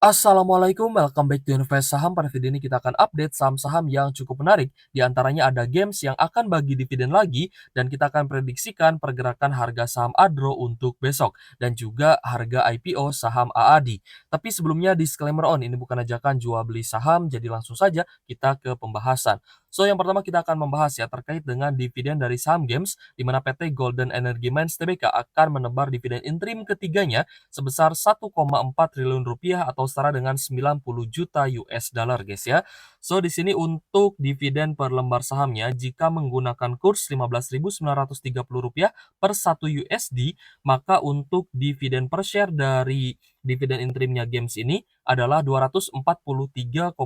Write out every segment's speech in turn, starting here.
Assalamualaikum, welcome back to Invest Saham. Pada video ini kita akan update saham-saham yang cukup menarik. Di antaranya ada games yang akan bagi dividen lagi, dan kita akan prediksikan pergerakan harga saham Adro untuk besok, dan juga harga IPO saham AADI. Tapi sebelumnya disclaimer ini bukan ajakan jual beli saham, jadi langsung saja kita ke pembahasan. So, yang pertama kita akan membahas ya terkait dengan dividen dari saham games, di mana PT Golden Energy Mines Tbk akan menebar dividen interim ketiganya sebesar 1,4 triliun rupiah atau setara dengan 90 juta US dollar guys ya. So di sini untuk dividen per lembar sahamnya jika menggunakan kurs 15.930 rupiah per 1 USD, maka untuk dividen per share dari dividen interimnya games ini adalah 243,73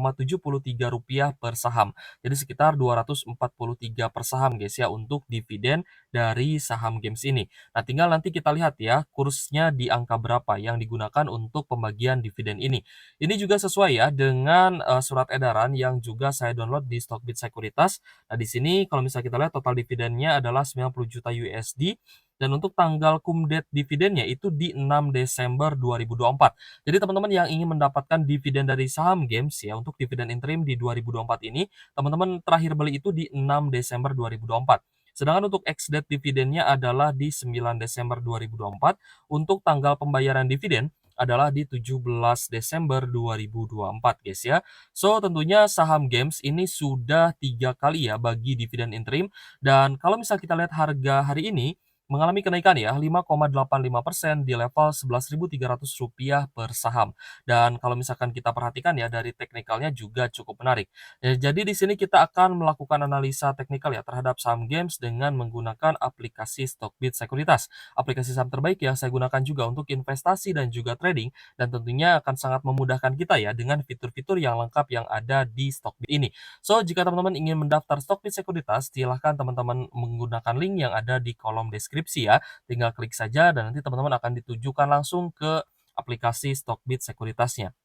rupiah per saham. Jadi sekitar 243 per saham guys ya untuk dividen dari saham games ini. Nah, tinggal nanti kita lihat ya, kursnya di angka berapa yang digunakan untuk pembagian dividen ini. Ini juga sesuai ya dengan surat edaran yang juga saya download di Stockbit Sekuritas. Nah, di sini kalau misalnya kita lihat total dividennya adalah 90 juta USD dan untuk tanggal cum date dividennya itu di 6 Desember 2024. Jadi teman-teman yang ingin mendapatkan dividen dari saham games ya untuk dividen interim di 2024 ini, teman-teman terakhir beli itu di 6 Desember 2024. Sedangkan untuk ex-date dividennya adalah di 9 Desember 2024, untuk tanggal pembayaran dividen adalah di 17 Desember 2024 guys ya. So tentunya saham games ini sudah 3 kali ya bagi dividen interim, dan kalau misal kita lihat harga hari ini mengalami kenaikan ya 5,85% di level Rp11.300 per saham. Dan kalau misalkan kita perhatikan ya dari teknikalnya juga cukup menarik. Ya, jadi di sini kita akan melakukan analisa teknikal ya terhadap saham games dengan menggunakan aplikasi Stockbit Sekuritas. Aplikasi saham terbaik yang saya gunakan juga untuk investasi dan juga trading, dan tentunya akan sangat memudahkan kita ya dengan fitur-fitur yang lengkap yang ada di Stockbit ini. So, jika teman-teman ingin mendaftar Stockbit Sekuritas, silahkan teman-teman menggunakan link yang ada di kolom deskripsi ya. Tinggal klik saja dan nanti teman-teman akan ditujukan langsung ke aplikasi Stockbit Sekuritasnya.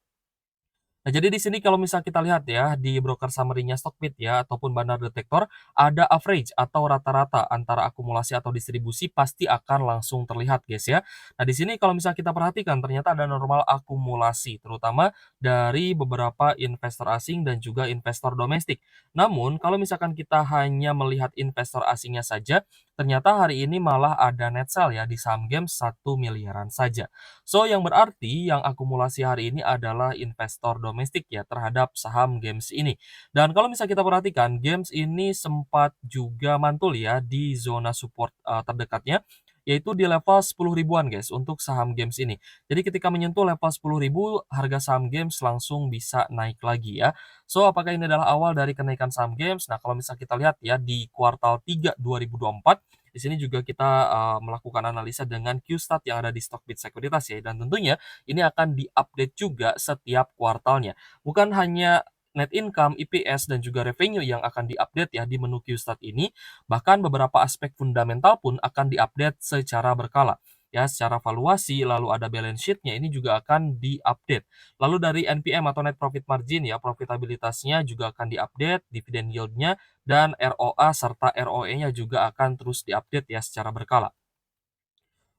Nah, jadi di sini kalau misal kita lihat ya, di broker summary-nya Stockbit ya, ataupun Bandar Detektor, ada average atau rata-rata antara akumulasi atau distribusi pasti akan langsung terlihat guys ya. Nah, di sini kalau misal kita perhatikan, ternyata ada normal akumulasi, terutama dari beberapa investor asing dan juga investor domestik. Namun, kalau misalkan kita hanya melihat investor asingnya saja, ternyata hari ini malah ada net sell ya di saham games 1 miliaran saja. So, yang berarti yang akumulasi hari ini adalah investor domestik ya terhadap saham games ini. Dan kalau misalnya kita perhatikan, games ini sempat juga mantul ya di zona support terdekatnya, yaitu di level 10 ribuan guys untuk saham games ini. Jadi ketika menyentuh level 10 ribu, harga saham games langsung bisa naik lagi ya. So, apakah ini adalah awal dari kenaikan saham games? Nah, kalau misalnya kita lihat ya di kuartal 3 2024, di sini juga kita melakukan analisa dengan Qstat yang ada di Stockbit Sekuritas ya, dan tentunya ini akan diupdate juga setiap kuartalnya. Bukan hanya net income, EPS, dan juga revenue yang akan diupdate ya di menu Qstat ini, bahkan beberapa aspek fundamental pun akan diupdate secara berkala. Ya, secara valuasi, lalu ada balance sheet-nya ini juga akan diupdate. Lalu dari NPM atau net profit margin ya, profitabilitasnya juga akan diupdate, dividen yield-nya, dan ROA serta ROE-nya juga akan terus diupdate ya secara berkala.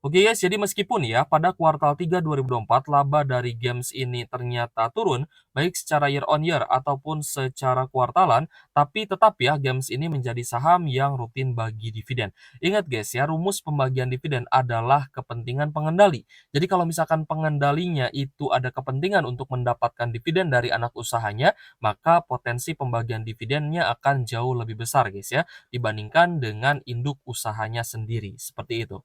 Oke guys, jadi meskipun ya pada kuartal 3 2024 laba dari games ini ternyata turun, baik secara year on year ataupun secara kuartalan, tapi tetap ya games ini menjadi saham yang rutin bagi dividen. Ingat guys ya, rumus pembagian dividen adalah kepentingan pengendali. Jadi kalau misalkan pengendalinya itu ada kepentingan untuk mendapatkan dividen dari anak usahanya, maka potensi pembagian dividennya akan jauh lebih besar guys ya, dibandingkan dengan induk usahanya sendiri. Seperti itu.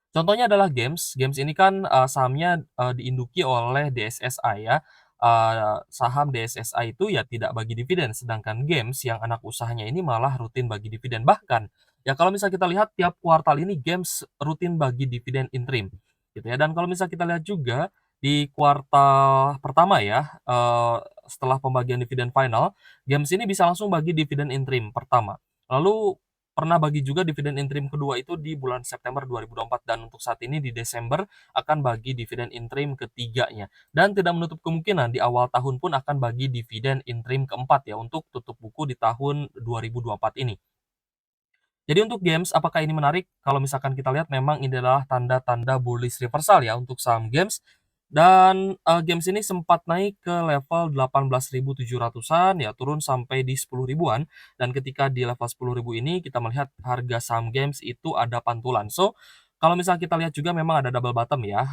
Contohnya adalah games. Games ini kan, sahamnya, diinduki oleh DSSA ya. Saham DSSA itu ya tidak bagi dividen, sedangkan games yang anak usahanya ini malah rutin bagi dividen. Bahkan, ya kalau misal kita lihat tiap kuartal ini games rutin bagi dividen interim, gitu ya. Dan kalau misal kita lihat juga di kuartal pertama ya, setelah pembagian dividen final, games ini bisa langsung bagi dividen interim pertama. Lalu pernah bagi juga dividen interim kedua itu di bulan September 2024, dan untuk saat ini di Desember akan bagi dividen interim ketiganya. Dan tidak menutup kemungkinan di awal tahun pun akan bagi dividen interim keempat ya untuk tutup buku di tahun 2024 ini. Jadi untuk games, apakah ini menarik? Kalau misalkan kita lihat memang ini adalah tanda-tanda bullish reversal ya untuk saham games. Dan, games ini sempat naik ke level 18.700-an, ya turun sampai di 10 ribuan, dan ketika di level 10 ribu ini kita melihat harga saham games itu ada pantulan. So, kalau misalnya kita lihat juga memang ada double bottom ya,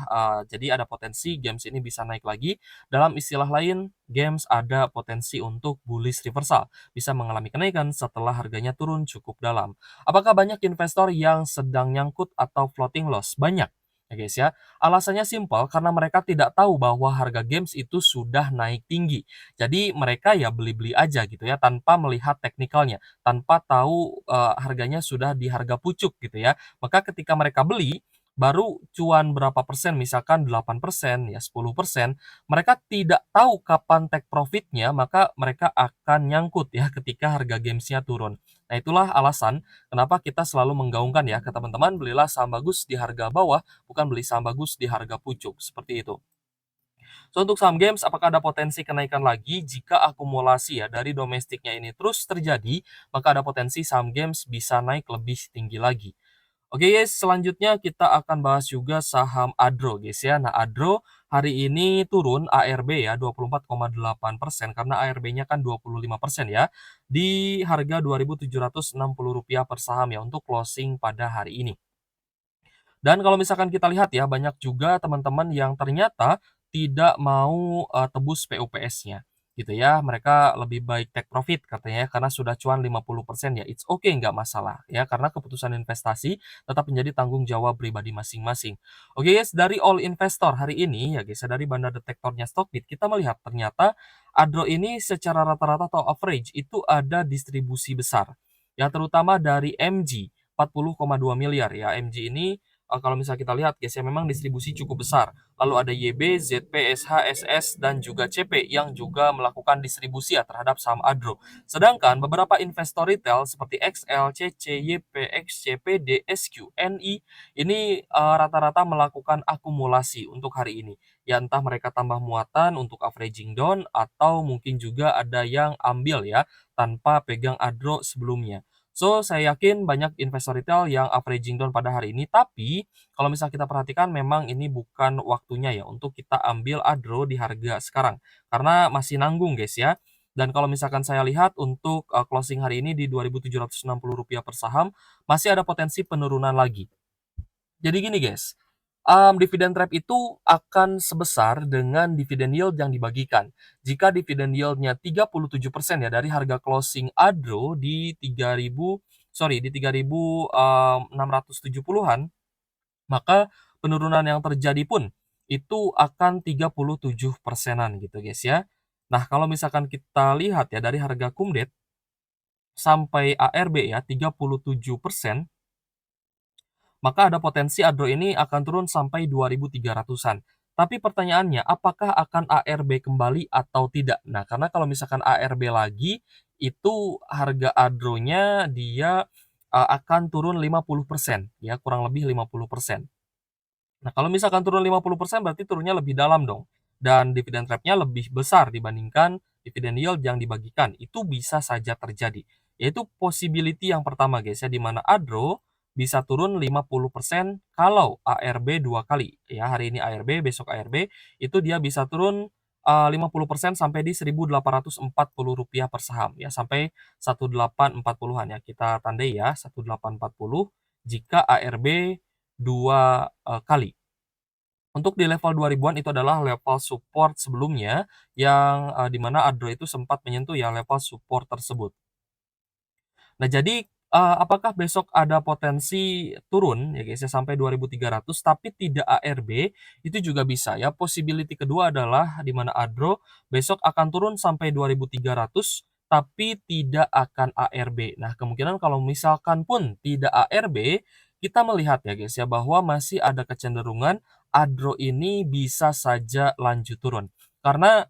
jadi ada potensi games ini bisa naik lagi. Dalam istilah lain, games ada potensi untuk bullish reversal, bisa mengalami kenaikan setelah harganya turun cukup dalam. Apakah banyak investor yang sedang nyangkut atau floating loss? Banyak, ya guys ya. Alasannya simpel, karena mereka tidak tahu bahwa harga games itu sudah naik tinggi. Jadi mereka ya beli-beli aja gitu ya, tanpa melihat teknikalnya, tanpa tahu, harganya sudah di harga pucuk gitu ya. Maka ketika mereka beli, baru cuan berapa persen, misalkan 8%, ya 10%, mereka tidak tahu kapan take profit-nya, maka mereka akan nyangkut ya ketika harga games-nya turun. Nah, itulah alasan kenapa kita selalu menggaungkan ya ke teman-teman, belilah saham bagus di harga bawah, bukan beli saham bagus di harga pucuk, seperti itu. So, untuk saham games, apakah ada potensi kenaikan lagi jika akumulasi ya dari domestiknya ini terus terjadi, maka ada potensi saham games bisa naik lebih tinggi lagi. Oke guys, selanjutnya kita akan bahas juga saham Adro guys ya. Nah, Adro hari ini turun ARB ya 24,8% karena ARB-nya kan 25% ya, di harga Rp2.760 per saham ya untuk closing pada hari ini. Dan kalau misalkan kita lihat ya, banyak juga teman-teman yang ternyata tidak mau, tebus PUPS-nya, gitu ya. Mereka lebih baik take profit katanya ya, karena sudah cuan 50% ya, it's okay, nggak masalah ya, karena keputusan investasi tetap menjadi tanggung jawab pribadi masing-masing. Oke guys, dari all investor hari ini ya guys ya, dari Banda Detektornya Stockbit, kita melihat ternyata Adro ini secara rata-rata atau average itu ada distribusi besar, ya terutama dari MG, 40,2 miliar ya. MG ini kalau misalnya kita lihat guys ya, memang distribusi cukup besar. Lalu ada YB, ZP, SH, SS, dan juga CP yang juga melakukan distribusi ya terhadap saham Adro. Sedangkan beberapa investor retail seperti XL, CC, YP, XCP, DSQ, NI ini rata-rata melakukan akumulasi untuk hari ini. Ya entah mereka tambah muatan untuk averaging down atau mungkin juga ada yang ambil ya tanpa pegang Adro sebelumnya. So, saya yakin banyak investor retail yang averaging down pada hari ini, tapi kalau misalnya kita perhatikan memang ini bukan waktunya ya untuk kita ambil Adro di harga sekarang, karena masih nanggung guys ya. Dan kalau misalkan saya lihat untuk closing hari ini di Rp2.760 per saham, masih ada potensi penurunan lagi. Jadi gini guys, dividen trap itu akan sebesar dengan dividen yield yang dibagikan. Jika dividen yield-nya 37% ya dari harga closing Adro di 3.670-an, maka penurunan yang terjadi pun itu akan 37%-an gitu guys ya. Nah, kalau misalkan kita lihat ya dari harga Kumdet sampai ARB ya 37%, maka ada potensi Adro ini akan turun sampai 2.300-an. Tapi pertanyaannya, apakah akan ARB kembali atau tidak? Nah, karena kalau misalkan ARB lagi, itu harga Adronya dia akan turun 50%, ya kurang lebih 50%. Nah, kalau misalkan turun 50% berarti turunnya lebih dalam dong. Dan dividen trap-nya lebih besar dibandingkan dividen yield yang dibagikan. Itu bisa saja terjadi. Yaitu possibility yang pertama guys ya, di mana Adro bisa turun 50% kalau ARB 2 kali. Ya, hari ini ARB, besok ARB, itu dia bisa turun 50% sampai di Rp1.840 per saham ya, sampai 1.840-an ya. Kita tandai ya, 1.840 jika ARB 2 kali. Untuk di level 2000-an itu adalah level support sebelumnya yang, di mana Adro itu sempat menyentuh ya level support tersebut. Nah jadi, apakah besok ada potensi turun ya guys ya sampai 2.300 tapi tidak ARB? Itu juga bisa ya. Possibility kedua adalah di mana Adro besok akan turun sampai 2.300 tapi tidak akan ARB. Nah kemungkinan kalau misalkan pun tidak ARB, kita melihat ya guys ya bahwa masih ada kecenderungan Adro ini bisa saja lanjut turun. Karena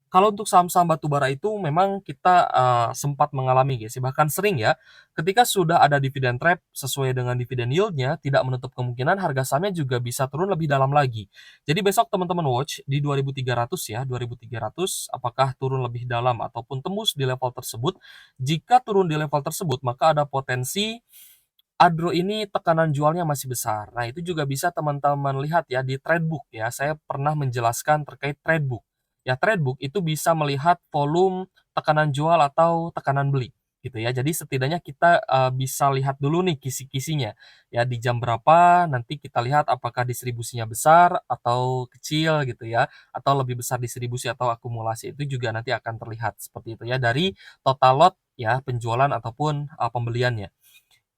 kalau untuk saham-saham batubara itu memang kita, sempat mengalami guys ya, bahkan sering ya, ketika sudah ada dividen trap sesuai dengan dividen yield-nya, tidak menutup kemungkinan harga sahamnya juga bisa turun lebih dalam lagi. Jadi besok teman-teman watch di 2.300 ya, 2.300 apakah turun lebih dalam ataupun tembus di level tersebut. Jika turun di level tersebut, maka ada potensi Adro ini tekanan jualnya masih besar. Nah, itu juga bisa teman-teman lihat ya di Tradebook ya. Saya pernah menjelaskan terkait Tradebook. Ya, Tradebook itu bisa melihat volume tekanan jual atau tekanan beli gitu ya. Jadi setidaknya kita bisa lihat dulu nih kisi-kisinya. Ya, di jam berapa nanti kita lihat apakah distribusinya besar atau kecil gitu ya, atau lebih besar distribusi atau akumulasi. Itu juga nanti akan terlihat seperti itu ya dari total lot ya penjualan ataupun pembeliannya.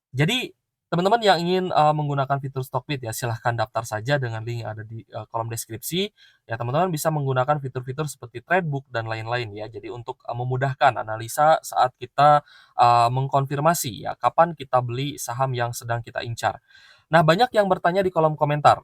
Jadi, teman-teman yang ingin, menggunakan fitur Stockbit ya, silahkan daftar saja dengan link yang ada di, kolom deskripsi. Ya, teman-teman bisa menggunakan fitur-fitur seperti Tradebook dan lain-lain ya. Jadi untuk, memudahkan analisa saat kita, mengkonfirmasi ya, kapan kita beli saham yang sedang kita incar. Nah, banyak yang bertanya di kolom komentar.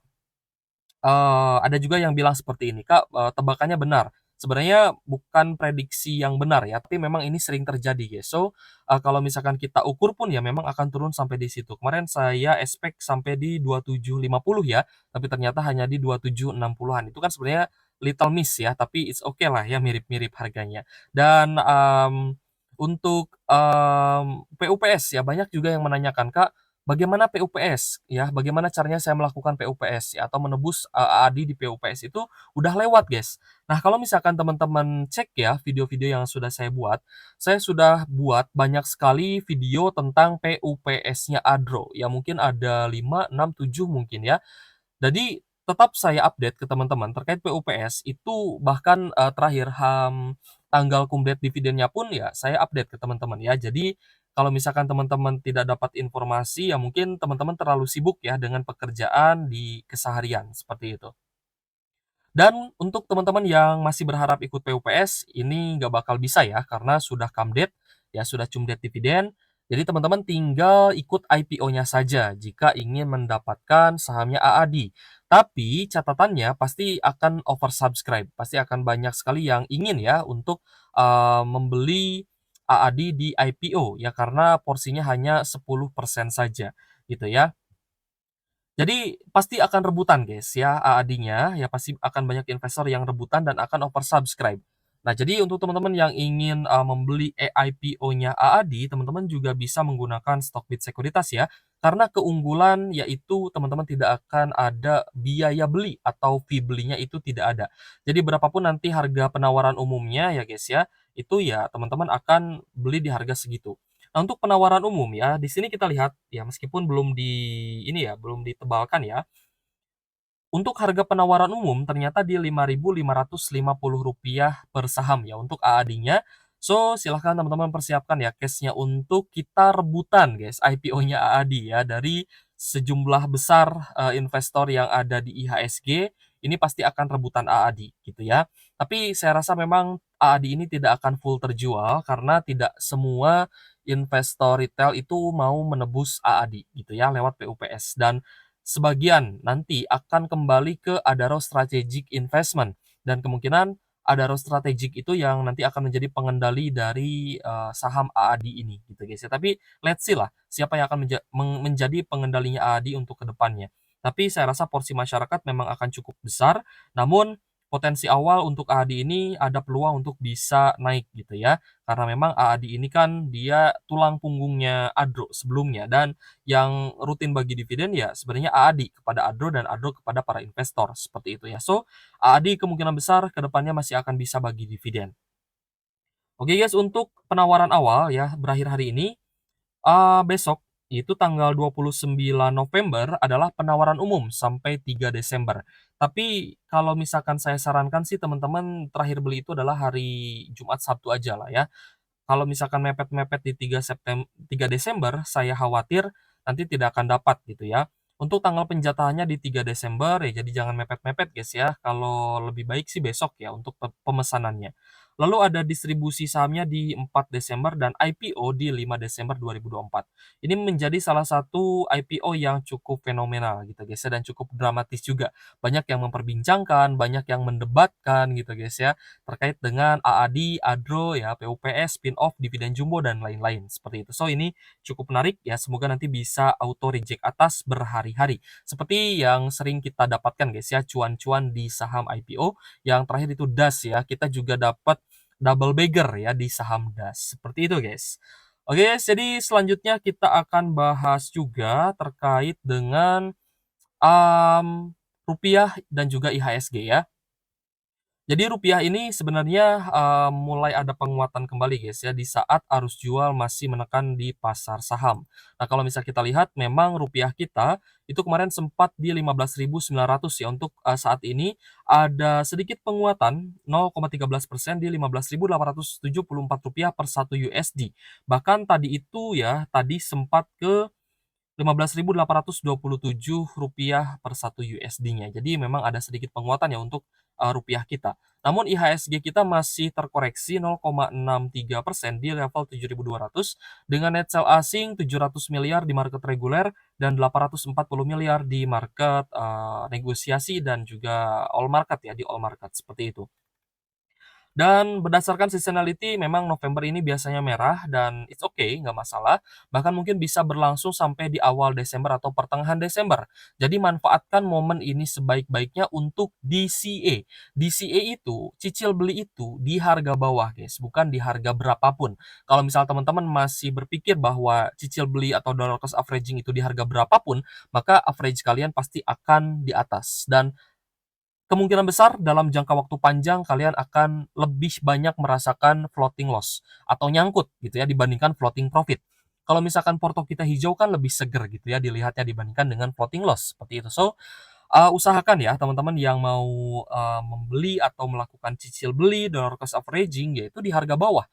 Ada juga yang bilang seperti ini, "Kak, tebakannya benar." Sebenarnya bukan prediksi yang benar ya, tapi memang ini sering terjadi, guys. So, kalau misalkan kita ukur pun ya memang akan turun sampai di situ. Kemarin saya expect sampai di 2750 ya, tapi ternyata hanya di 2760-an. Itu kan sebenarnya little miss ya, tapi it's okay lah ya, mirip-mirip harganya. Dan, untuk, PUPS ya, banyak juga yang menanyakan, "Kak, bagaimana PUPS? Ya, bagaimana caranya saya melakukan PUPS ya, atau menebus, AAD di PUPS itu udah lewat, guys. Nah, kalau misalkan teman-teman cek ya video-video yang sudah saya sudah buat banyak sekali video tentang PUPS-nya Adro. Ya mungkin ada 5, 6, 7 mungkin ya. Jadi tetap saya update ke teman-teman terkait PUPS itu bahkan, terakhir tanggal kumdet dividennya pun ya saya update ke teman-teman ya. Jadi kalau misalkan teman-teman tidak dapat informasi ya mungkin teman-teman terlalu sibuk ya dengan pekerjaan di keseharian, seperti itu. Dan untuk teman-teman yang masih berharap ikut PUPS, ini nggak bakal bisa ya, karena sudah kamdet, ya sudah cumdet dividen. Jadi teman-teman tinggal ikut IPO-nya saja jika ingin mendapatkan sahamnya AAD. Tapi catatannya pasti akan oversubscribe, pasti akan banyak sekali yang ingin ya untuk membeli AAD di IPO ya karena porsinya hanya 10% saja gitu ya. Jadi pasti akan rebutan guys ya AAD-nya, ya pasti akan banyak investor yang rebutan dan akan oversubscribe. Nah jadi untuk teman-teman yang ingin, membeli IPO-nya AAD, teman-teman juga bisa menggunakan Stockbit Sekuritas ya, karena keunggulan yaitu teman-teman tidak akan ada biaya beli atau fee belinya itu tidak ada. Jadi berapapun nanti harga penawaran umumnya ya guys ya, itu ya teman-teman akan beli di harga segitu. Nah, untuk penawaran umum ya, di sini kita lihat ya meskipun belum ditebalkan ya, untuk harga penawaran umum ternyata di Rp5.550 per saham ya untuk AAD-nya. So, silahkan teman-teman persiapkan ya case-nya untuk kita rebutan guys IPO-nya AAD ya dari sejumlah besar, investor yang ada di IHSG, ini pasti akan rebutan AAD gitu ya. Tapi saya rasa memang AAD ini tidak akan full terjual karena tidak semua investor retail itu mau menebus AAD gitu ya lewat PUPS dan sebagian nanti akan kembali ke Adaro Strategic Investment dan kemungkinan Adaro Strategic itu yang nanti akan menjadi pengendali dari, saham AAD ini gitu guys ya. Tapi let's see lah siapa yang akan menjadi pengendalinya AAD untuk kedepannya. Tapi saya rasa porsi masyarakat memang akan cukup besar, namun potensi awal untuk AAD ini ada peluang untuk bisa naik gitu ya. Karena memang AAD ini kan dia tulang punggungnya Adro sebelumnya dan yang rutin bagi dividen ya sebenarnya AAD kepada Adro dan Adro kepada para investor, seperti itu ya. So, AAD kemungkinan besar ke depannya masih akan bisa bagi dividen. Oke guys, untuk penawaran awal ya berakhir hari ini, besok itu tanggal 29 November adalah penawaran umum sampai 3 Desember. Tapi kalau misalkan saya sarankan sih teman-teman terakhir beli itu adalah hari Jumat, Sabtu aja lah ya. Kalau misalkan mepet-mepet di 3 Desember, saya khawatir nanti tidak akan dapat gitu ya. Untuk tanggal penjatahannya di 3 Desember ya jadi jangan mepet-mepet guys ya. Kalau lebih baik sih besok ya untuk pemesanannya. Lalu ada distribusi sahamnya di 4 Desember dan IPO di 5 Desember 2024. Ini menjadi salah satu IPO yang cukup fenomenal gitu guys ya dan cukup dramatis juga. Banyak yang memperbincangkan, banyak yang mendebatkan gitu guys ya terkait dengan AAD, Adro, ya, PUPS, spin-off, dividen jumbo, dan lain-lain, seperti itu. So, ini cukup menarik ya, semoga nanti bisa auto reject atas berhari-hari. Seperti yang sering kita dapatkan guys ya, cuan-cuan di saham IPO, yang terakhir itu DAS ya, kita juga dapat double bagger ya di saham DAS, seperti itu guys. Oke guys, jadi selanjutnya kita akan bahas juga terkait dengan, mmm, rupiah dan juga IHSG ya. Jadi rupiah ini sebenarnya, mulai ada penguatan kembali guys ya, di saat arus jual masih menekan di pasar saham. Nah, kalau misal kita lihat memang rupiah kita itu kemarin sempat di 15.900 ya, untuk, saat ini ada sedikit penguatan 0,13% di Rp15.874 per 1 USD. Bahkan tadi itu ya, tadi sempat ke Rp15.827 per 1 USD-nya. Jadi memang ada sedikit penguatan ya untuk, rupiah kita. Namun IHSG kita masih terkoreksi 0,63% di level 7.200 dengan net sell asing 700 miliar di market reguler dan 840 miliar di market, negosiasi dan juga all market ya, di all market, seperti itu. Dan berdasarkan seasonality memang November ini biasanya merah dan it's okay, nggak masalah. Bahkan mungkin bisa berlangsung sampai di awal Desember atau pertengahan Desember. Jadi manfaatkan momen ini sebaik-baiknya untuk DCA. DCA itu, cicil beli itu di harga bawah guys, bukan di harga berapapun. Kalau misal teman-teman masih berpikir bahwa cicil beli atau dollar cost averaging itu di harga berapapun, maka average kalian pasti akan di atas. Dan kemungkinan besar dalam jangka waktu panjang kalian akan lebih banyak merasakan floating loss atau nyangkut gitu ya dibandingkan floating profit. Kalau misalkan porto kita hijau kan lebih seger gitu ya dilihatnya dibandingkan dengan floating loss seperti itu. So, usahakan ya teman-teman yang mau, membeli atau melakukan cicil beli dollar cost averaging yaitu di harga bawah.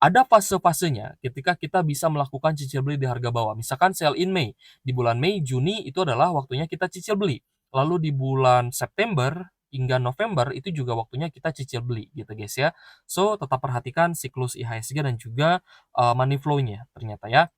Ada fase-fasenya ketika kita bisa melakukan cicil beli di harga bawah. Misalkan sell in Mei, di bulan Mei, Juni itu adalah waktunya kita cicil beli. Lalu di bulan September hingga November itu juga waktunya kita cicil beli gitu guys ya. So tetap perhatikan siklus IHSG dan juga, money flow-nya ternyata ya.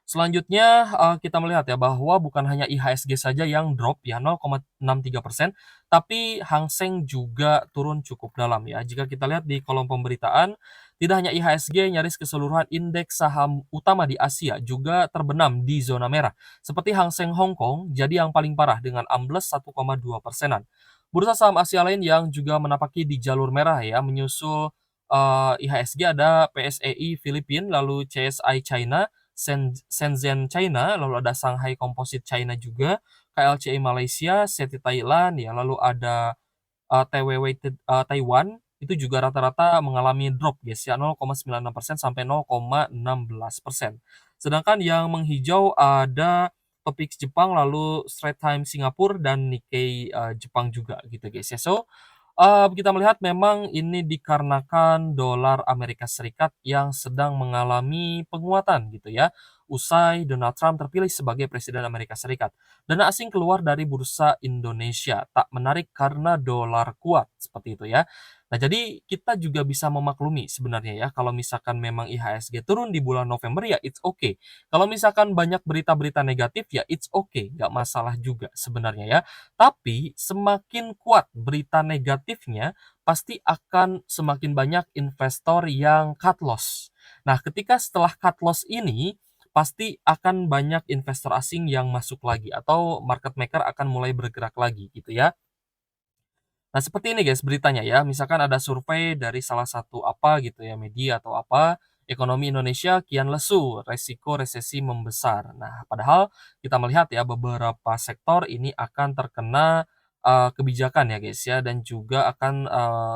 Selanjutnya, kita melihat ya bahwa bukan hanya IHSG saja yang drop ya 0,63%, tapi Hang Seng juga turun cukup dalam ya. Jika kita lihat di kolom pemberitaan, tidak hanya IHSG, nyaris keseluruhan indeks saham utama di Asia juga terbenam di zona merah. Seperti Hang Seng Hong Kong, jadi yang paling parah dengan ambles 1,2%-an. Bursa saham Asia lain yang juga menapaki di jalur merah ya, menyusul, IHSG ada PSEI Filipina, lalu CSI China, Shenzhen China, lalu ada Shanghai Composite China juga, KLCI Malaysia, SETI Thailand ya, lalu ada, TWW Taiwan, itu juga rata-rata mengalami drop guys ya, 0,96% sampai 0,16%. Sedangkan yang menghijau ada Topix Jepang, lalu Straits Times Singapura, dan Nikkei, Jepang juga gitu guys ya. So, kita melihat memang ini dikarenakan dolar Amerika Serikat yang sedang mengalami penguatan gitu ya, usai Donald Trump terpilih sebagai presiden Amerika Serikat. Dana asing keluar dari bursa Indonesia, tak menarik karena dolar kuat, seperti itu ya. Nah, jadi kita juga bisa memaklumi sebenarnya ya, kalau misalkan memang IHSG turun di bulan November ya it's okay. Kalau misalkan banyak berita-berita negatif ya it's okay, nggak masalah juga sebenarnya ya. Tapi semakin kuat berita negatifnya, pasti akan semakin banyak investor yang cut loss. Nah, ketika setelah cut loss ini, pasti akan banyak investor asing yang masuk lagi atau market maker akan mulai bergerak lagi gitu ya. Nah, seperti ini guys beritanya ya, misalkan ada survei dari salah satu apa gitu ya, media atau apa, ekonomi Indonesia kian lesu, resiko resesi membesar. Nah, padahal kita melihat ya beberapa sektor ini akan terkena, kebijakan ya guys ya, dan juga akan,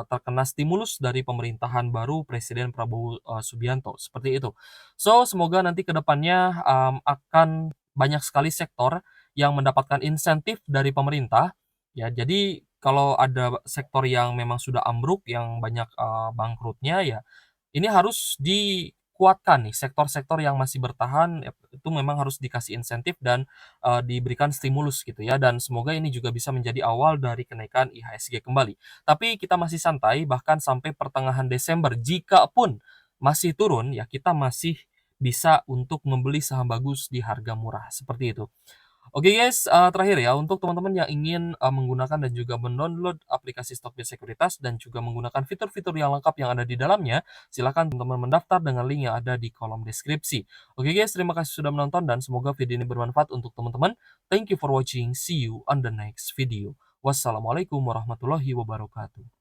terkena stimulus dari pemerintahan baru Presiden Prabowo, Subianto, seperti itu. So, semoga nanti ke depannya, akan banyak sekali sektor yang mendapatkan insentif dari pemerintah, ya. Jadi kalau ada sektor yang memang sudah ambruk, yang banyak, bangkrutnya, ya ini harus dikuatkan nih, sektor-sektor yang masih bertahan, itu memang harus dikasih insentif dan, diberikan stimulus gitu ya, dan semoga ini juga bisa menjadi awal dari kenaikan IHSG kembali. Tapi kita masih santai, bahkan sampai pertengahan Desember, jika pun masih turun, ya kita masih bisa untuk membeli saham bagus di harga murah, seperti itu. Oke guys, terakhir ya, untuk teman-teman yang ingin, menggunakan dan juga mendownload aplikasi Stockbit Sekuritas dan juga menggunakan fitur-fitur yang lengkap yang ada di dalamnya, silakan teman-teman mendaftar dengan link yang ada di kolom deskripsi. Oke guys, terima kasih sudah menonton dan semoga video ini bermanfaat untuk teman-teman. Thank you for watching, see you on the next video. Wassalamualaikum warahmatullahi wabarakatuh.